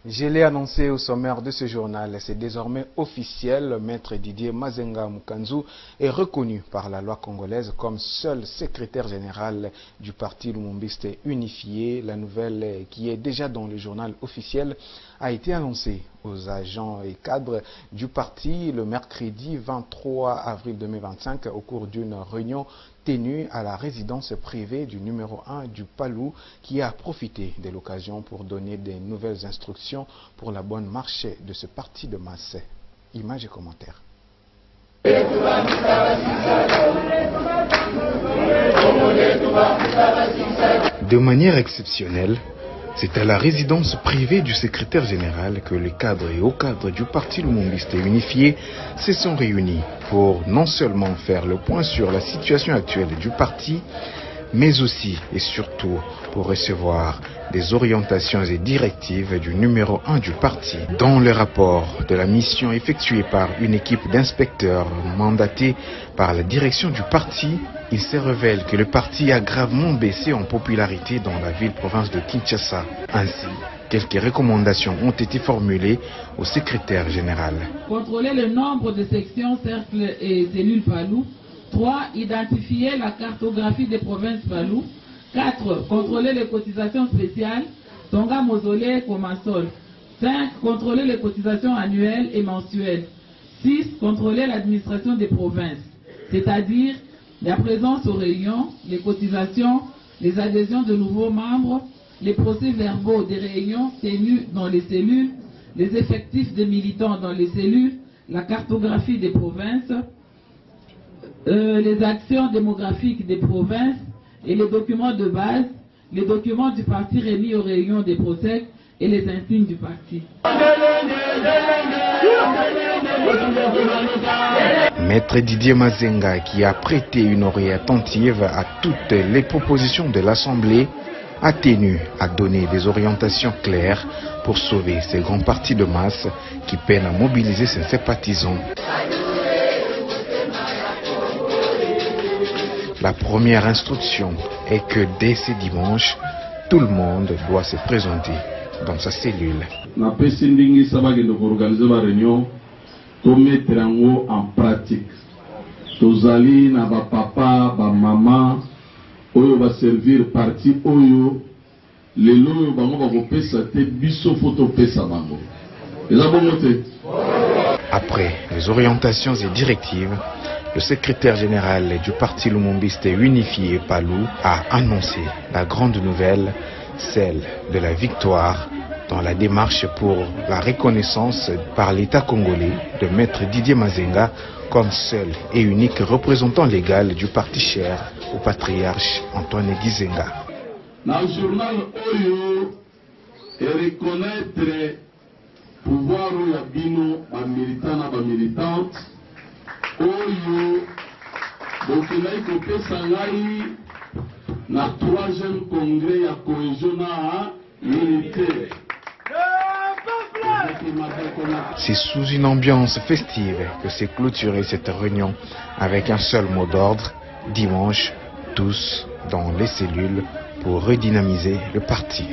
Je l'ai annoncé au sommaire de ce journal, c'est désormais officiel. Maître Didier Mazenga Mukanzu est reconnu par la loi congolaise comme seul secrétaire général du parti Lumumbiste unifié. La nouvelle, qui est déjà dans le journal officiel, a été annoncée aux agents et cadres du parti le mercredi 23 avril 2025 au cours d'une réunion tenue à la résidence privée du numéro 1 du Palou, qui a profité de l'occasion pour donner des nouvelles instructions pour la bonne marche de ce parti de masse. Images et commentaires. De manière exceptionnelle, c'est à la résidence privée du secrétaire général que les cadres et hauts cadres du parti Lumumbiste unifié se sont réunis pour non seulement faire le point sur la situation actuelle du parti, mais aussi et surtout pour recevoir des orientations et directives du numéro 1 du parti. Dans le rapport de la mission effectuée par une équipe d'inspecteurs mandatée par la direction du parti, il se révèle que le parti a gravement baissé en popularité dans la ville-province de Kinshasa. Ainsi, quelques recommandations ont été formulées au secrétaire général. Contrôler le nombre de sections, cercles et cellules Palou. 3. Identifier la cartographie des provinces Palou. 4. Contrôler les cotisations spéciales, Tonga, Mausolée, Komasol. 5. Contrôler les cotisations annuelles et mensuelles. 6. Contrôler l'administration des provinces, c'est-à-dire la présence aux réunions, les cotisations, les adhésions de nouveaux membres, les procès-verbaux des réunions tenues dans les cellules, les effectifs des militants dans les cellules, la cartographie des provinces, les actions démographiques des provinces et les documents de base, les documents du parti remis aux réunions des procès et les insignes du parti. Maître Didier Mazenga, qui a prêté une oreille attentive à toutes les propositions de l'Assemblée, a tenu à donner des orientations claires pour sauver ces grands partis de masse qui peinent à mobiliser ses sympathisants. La première instruction est que dès ce dimanche, tout le monde doit se présenter dans sa cellule. To mettre en pratique. Tozali na ba papa, ba mama, oyo va servir parti oyo, lelo oyo bango ba kopesa te biso photo pesa bango. Eza bongo te. Après les orientations et directives, le secrétaire général du parti Lumumbiste unifié Palou a annoncé la grande nouvelle, celle de la victoire dans la démarche pour la reconnaissance par l'État congolais de Maître Didier Mazenga comme seul et unique représentant légal du parti cher au patriarche Antoine Gizenga. Dans le journal Oyo, et reconnaître pouvoir ou yabino à militant à militante, Oyo, donc il a écouté Sangai, na 3e congrès à cohésion militaire. C'est sous une ambiance festive que s'est clôturée cette réunion avec un seul mot d'ordre: dimanche, tous dans les cellules pour redynamiser le parti.